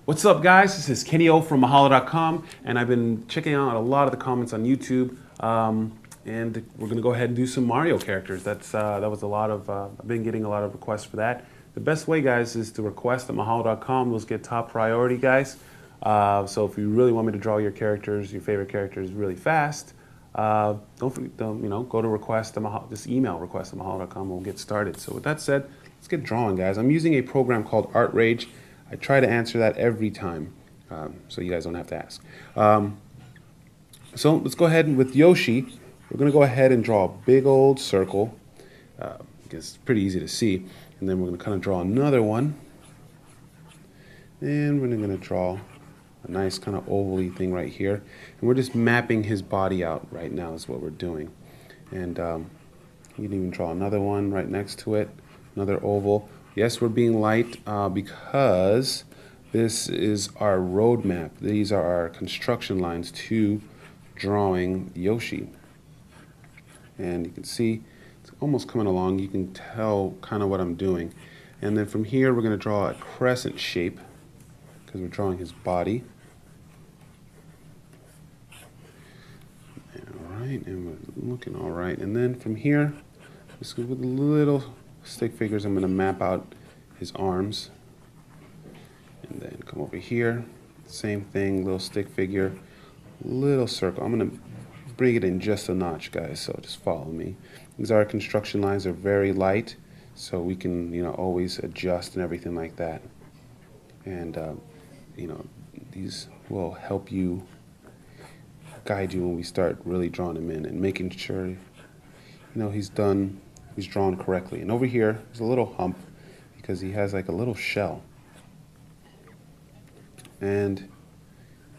What's up, guys? This is Kenny O from Mahalo.com, and I've been checking out a lot of the comments on YouTube, and we're going to go ahead and do some Mario characters. That was a lot of, I've been getting a lot of requests for that. The best way, guys, is to request at Mahalo.com. Those get top priority, guys. So if you really want me to draw your characters, your favorite characters, really fast, don't forget, go to request, just email request at Mahalo.com, and we'll get started. So with that said, let's get drawing, guys. I'm using a program called Art Rage. I try to answer that every time, so you guys don't have to ask. So let's go ahead and with Yoshi, we're going to go ahead and draw a big old circle, because it's pretty easy to see. And then we're going to kind of draw another one. And we're going to draw a nice kind of oval-y thing right here. And we're just mapping his body out right now is what we're doing. And you can even draw another one right next to it, another oval. Yes, we're being light because this is our roadmap. These are our construction lines to drawing Yoshi. And you can see it's almost coming along. You can tell kind of what I'm doing. And then from here, we're going to draw a crescent shape because we're drawing his body. All right, and we're looking all right. And then from here, just with little stick figures, I'm going to map out his arms. And then come over here, same thing, little stick figure, little circle. I'm going to bring it in just a notch, guys, so just follow me. These are our construction lines. Are very light, so we can always adjust and everything like that. And these will help you, guide you when we start really drawing him in and making sure he's drawn correctly. And over here there's a little hump because he has like a little shell. And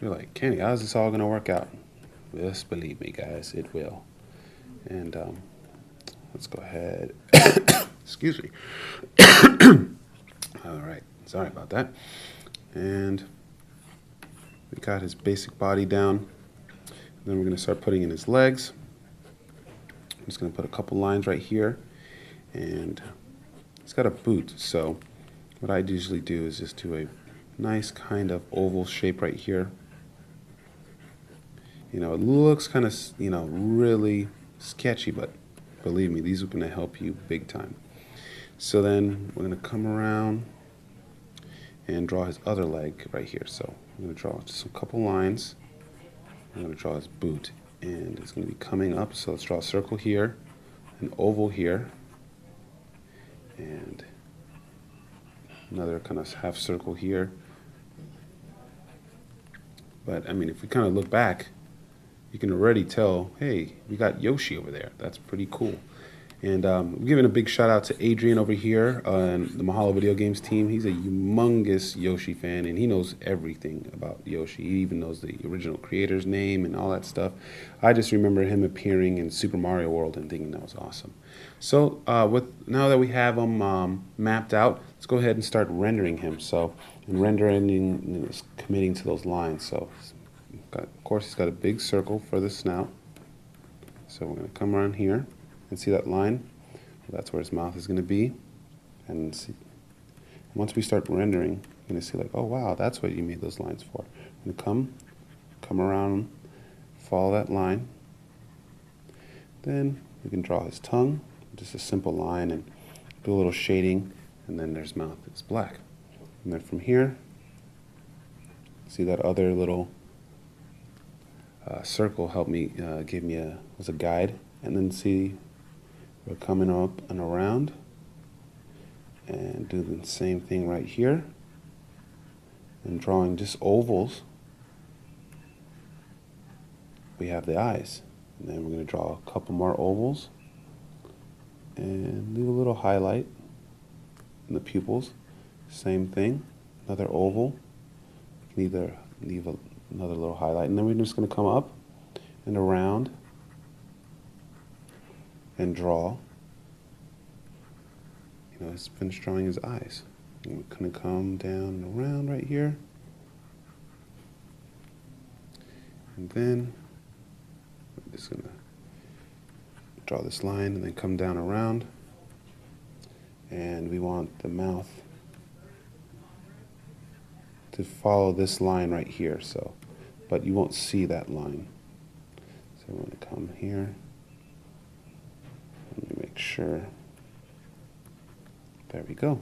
you're like, Kenny, how's this all going to work out? Just believe me, guys, it will. And let's go ahead. Excuse me. All right, sorry about that. And we got his basic body down. Then we're going to start putting in his legs. I'm just going to put a couple lines right here. And he's got a boot, so what I usually do is just do a nice kind of oval shape right here. It looks kind of, really sketchy, but believe me, these are going to help you big time. So then we're going to come around and draw his other leg right here. So I'm going to draw just a couple lines. I'm going to draw his boot, and it's going to be coming up. So let's draw a circle here, an oval here, and another kind of half circle here. But I mean, if we kind of look back, you can already tell, hey, we got Yoshi over there. That's pretty cool. And I'm giving a big shout out to Adrian over here on the Mahalo Video Games team. He's a humongous Yoshi fan, and he knows everything about Yoshi. He even knows the original creator's name and all that stuff. I just remember him appearing in Super Mario World and thinking that was awesome. So now that we have him mapped out, let's go ahead and start rendering him. So, and rendering is committing to those lines. So, of course, he's got a big circle for the snout. So we're going to come around here. And see that line? Well, that's where his mouth is going to be. And see, once we start rendering, you're going to see like, oh wow, that's what you made those lines for. And come around, follow that line. Then we can draw his tongue, just a simple line, and do a little shading. And then there's mouth. It's black. And then from here, see that other little circle helped me give me was a guide. And then see. We're coming up and around and do the same thing right here and drawing just ovals. We have the eyes, and then we're going to draw a couple more ovals and leave a little highlight in the pupils. Same thing, another oval. You can either leave another little highlight, and then we're just going to come up and around and draw. Let's finish drawing his eyes. And we're going to come down and around right here. And then we're just going to draw this line and then come down around. And we want the mouth to follow this line right here. So, but you won't see that line. So I'm going to come here. Let me make sure. There we go.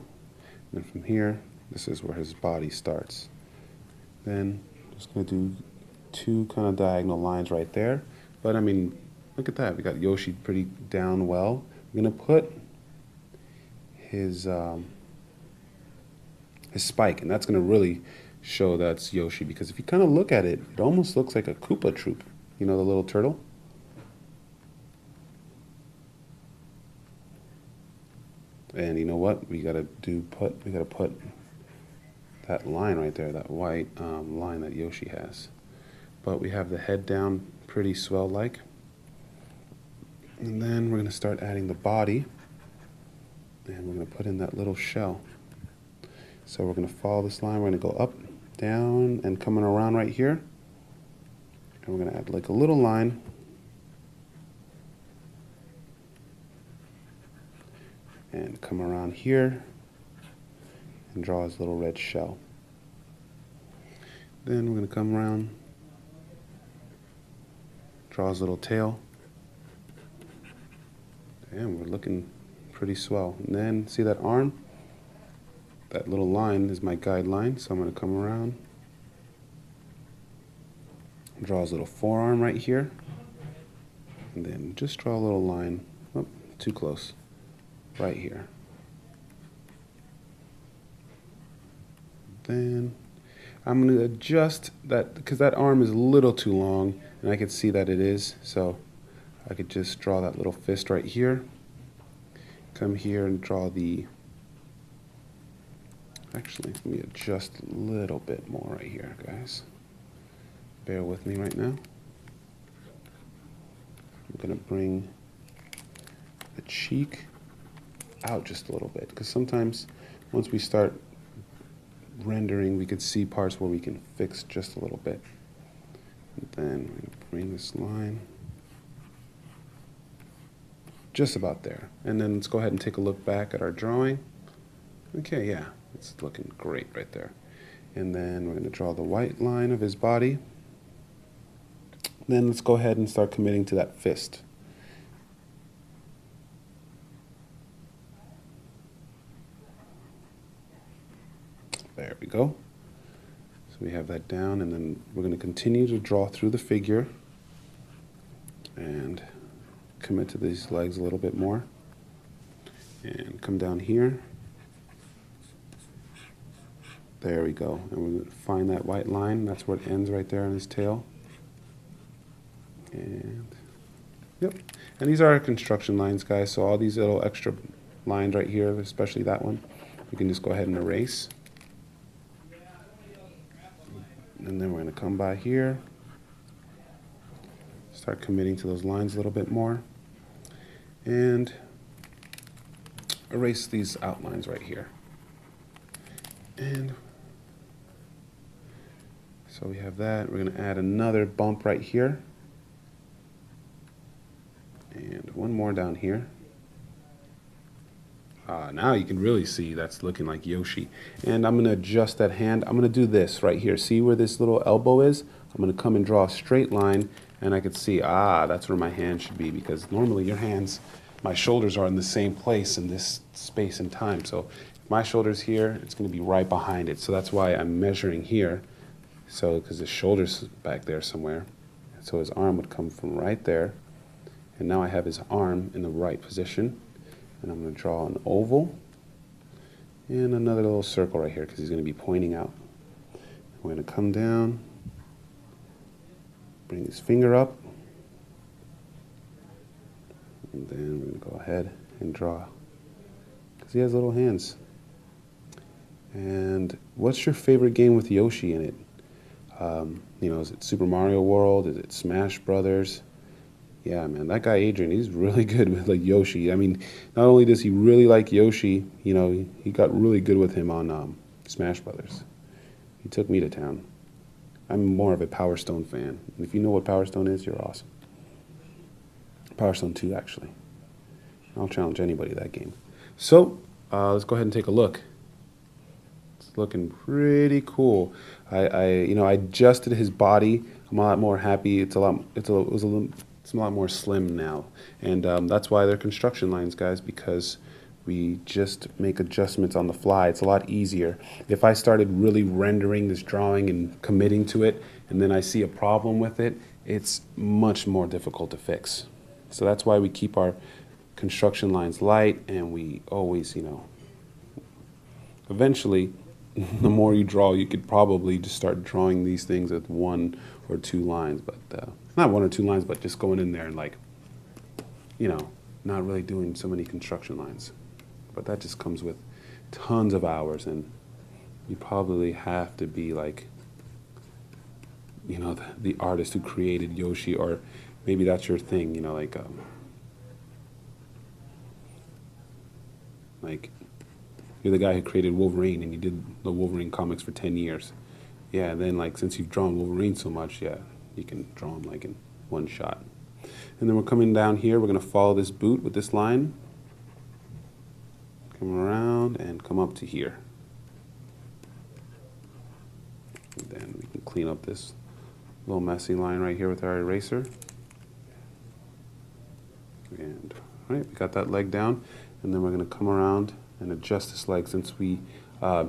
And from here, this is where his body starts. Then I'm just going to do two kind of diagonal lines right there. But I mean, look at that. We got Yoshi pretty down well. I'm going to put his spike, and that's going to really show that's Yoshi, because if you kind of look at it, it almost looks like a Koopa Troop. You know, the little turtle? And you know what? We gotta put that line right there, that white line that Yoshi has. But we have the head down pretty swell-like. And then we're gonna start adding the body, and we're gonna put in that little shell. So we're gonna follow this line. We're gonna go up, down, and coming around right here. And we're gonna add like a little line. And come around here and draw his little red shell. Then we're going to come around, draw his little tail. And we're looking pretty swell. And then see that arm? That little line is my guideline, so I'm going to come around, draw his little forearm right here, and then just draw a little line. Oh, too close. Right here. Then I'm going to adjust that, because that arm is a little too long, and I can see that it is, so I could just draw that little fist right here. Come here and draw the, actually, let me adjust a little bit more right here, guys. Bear with me right now. I'm going to bring the cheek out just a little bit, because sometimes once we start rendering, we could see parts where we can fix just a little bit. And then we're going to bring this line just about there. And then let's go ahead and take a look back at our drawing. Okay, yeah, it's looking great right there. And then we're going to draw the white line of his body. Then let's go ahead and start committing to that fist. There we go. So we have that down, and then we're going to continue to draw through the figure and commit to these legs a little bit more. And come down here. There we go. And we're going to find that white line. That's where it ends right there on his tail. And yep. And these are our construction lines, guys. So all these little extra lines right here, especially that one, we can just go ahead and erase. And then we're going to come by here, start committing to those lines a little bit more, and erase these outlines right here. And so we have that. We're going to add another bump right here, and one more down here. Now you can really see that's looking like Yoshi. And I'm going to adjust that hand. I'm going to do this right here. See where this little elbow is? I'm going to come and draw a straight line, and I could see, that's where my hand should be, because normally your hands, my shoulders are in the same place in this space and time. So if my shoulder's here, it's going to be right behind it. So that's why I'm measuring here. So because his shoulder's back there somewhere. So his arm would come from right there. And now I have his arm in the right position. And I'm going to draw an oval and another little circle right here, because he's going to be pointing out. We're going to come down, bring his finger up, and then we're going to go ahead and draw, because he has little hands. And what's your favorite game with Yoshi in it? You know, is it Super Mario World? Is it Smash Brothers? Yeah, man, that guy Adrian, he's really good with like Yoshi. I mean, not only does he really like Yoshi, you know, he got really good with him on Smash Brothers. He took me to town. I'm more of a Power Stone fan. And if you know what Power Stone is, you're awesome. Power Stone 2, actually. I'll challenge anybody that game. So, let's go ahead and take a look. Let's looking pretty cool. I adjusted his body. I'm a lot more happy. It's a lot more slim now, and that's why they're construction lines, guys, because we just make adjustments on the fly. It's a lot easier. If I started really rendering this drawing and committing to it, and then I see a problem with it, it's much more difficult to fix. So that's why we keep our construction lines light, and we always, eventually, the more you draw, you could probably just start drawing these things with 1 or 2 lines, but not 1 or 2 lines, but just going in there and not really doing so many construction lines. But that just comes with tons of hours, and you probably have to be like, the artist who created Yoshi, or maybe that's your thing, like you're the guy who created Wolverine and you did the Wolverine comics for 10 years. Yeah, and then since you've drawn Wolverine so much, yeah, you can draw him in 1 shot. And then we're coming down here, we're going to follow this boot with this line. Come around and come up to here. And then we can clean up this little messy line right here with our eraser. And all right, we got that leg down, and then we're going to come around and adjust this leg, since we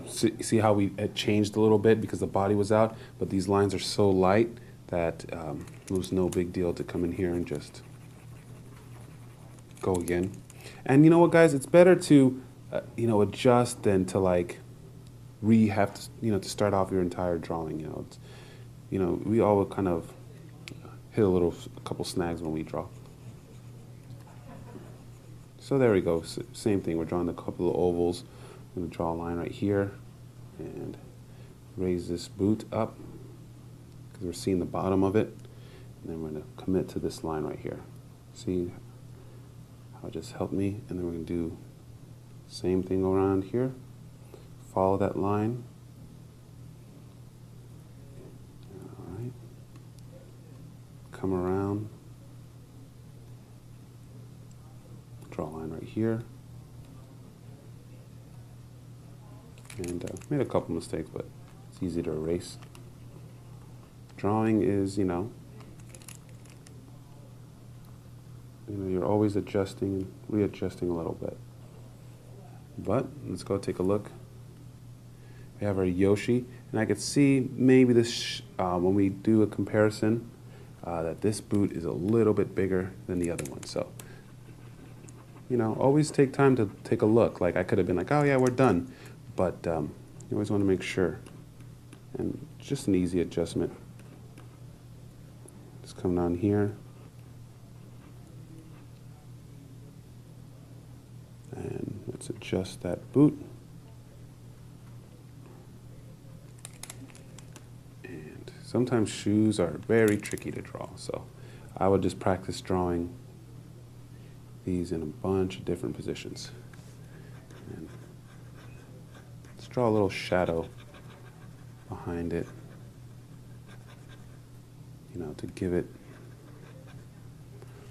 see how we changed a little bit because the body was out, but these lines are so light that it was no big deal to come in here and just go again. And you know what, guys, it's better to adjust than to have to to start off your entire drawing. We all kind of hit a couple snags when we draw. So there we go. Same thing. We're drawing a couple of ovals. I'm going to draw a line right here and raise this boot up because we're seeing the bottom of it. And then we're going to commit to this line right here. See how it just helped me? And then we're going to do the same thing around here. Follow that line. All right. Come around. Draw a line right here. And made a couple mistakes, but it's easy to erase. Drawing is, you're always adjusting and readjusting a little bit. But let's go take a look. We have our Yoshi, and I could see maybe this when we do a comparison that this boot is a little bit bigger than the other one. So, always take time to take a look. I could have been like, oh yeah, we're done. But you always want to make sure. And just an easy adjustment. Just come down here. And let's adjust that boot. And sometimes shoes are very tricky to draw. So I would just practice drawing these in a bunch of different positions. And let's draw a little shadow behind it, to give it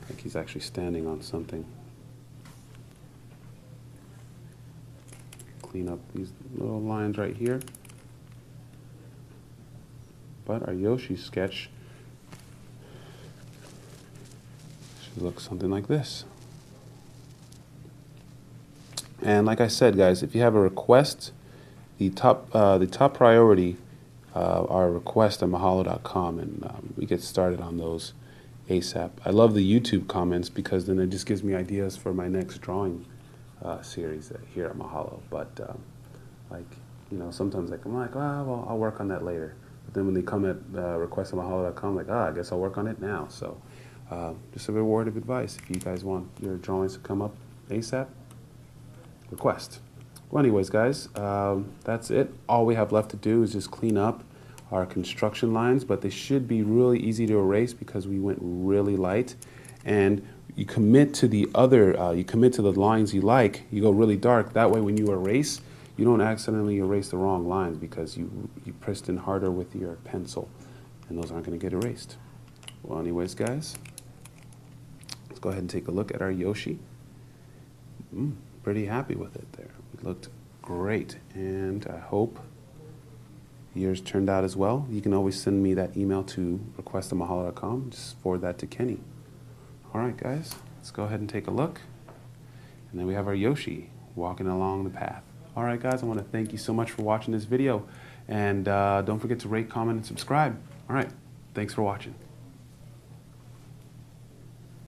like he's actually standing on something. Clean up these little lines right here. But our Yoshi sketch should look something like this. And like I said, guys, if you have a request, the top priority are requests at mahalo.com, and we get started on those ASAP. I love the YouTube comments because then it just gives me ideas for my next drawing series here at Mahalo. But sometimes I'm like, oh, well, I'll work on that later. But then when they come at request at mahalo.com, like, I guess I'll work on it now. So just a word of advice: if you guys want your drawings to come up ASAP, request. Well, anyways, guys, that's it. All we have left to do is just clean up our construction lines, but they should be really easy to erase because we went really light. And you commit to the lines you like. You go really dark. That way, when you erase, you don't accidentally erase the wrong lines because you pressed in harder with your pencil, and those aren't going to get erased. Well, anyways, guys, let's go ahead and take a look at our Yoshi. Pretty happy with it there. It looked great, and I hope yours turned out as well, you can always send me that email to request@mahalo.com. Just forward that to Kenny. All right, guys, let's go ahead and take a look. And then we have our Yoshi walking along the path. All right, guys, I want to thank you so much for watching this video. And don't forget to rate, comment, and subscribe. All right, thanks for watching.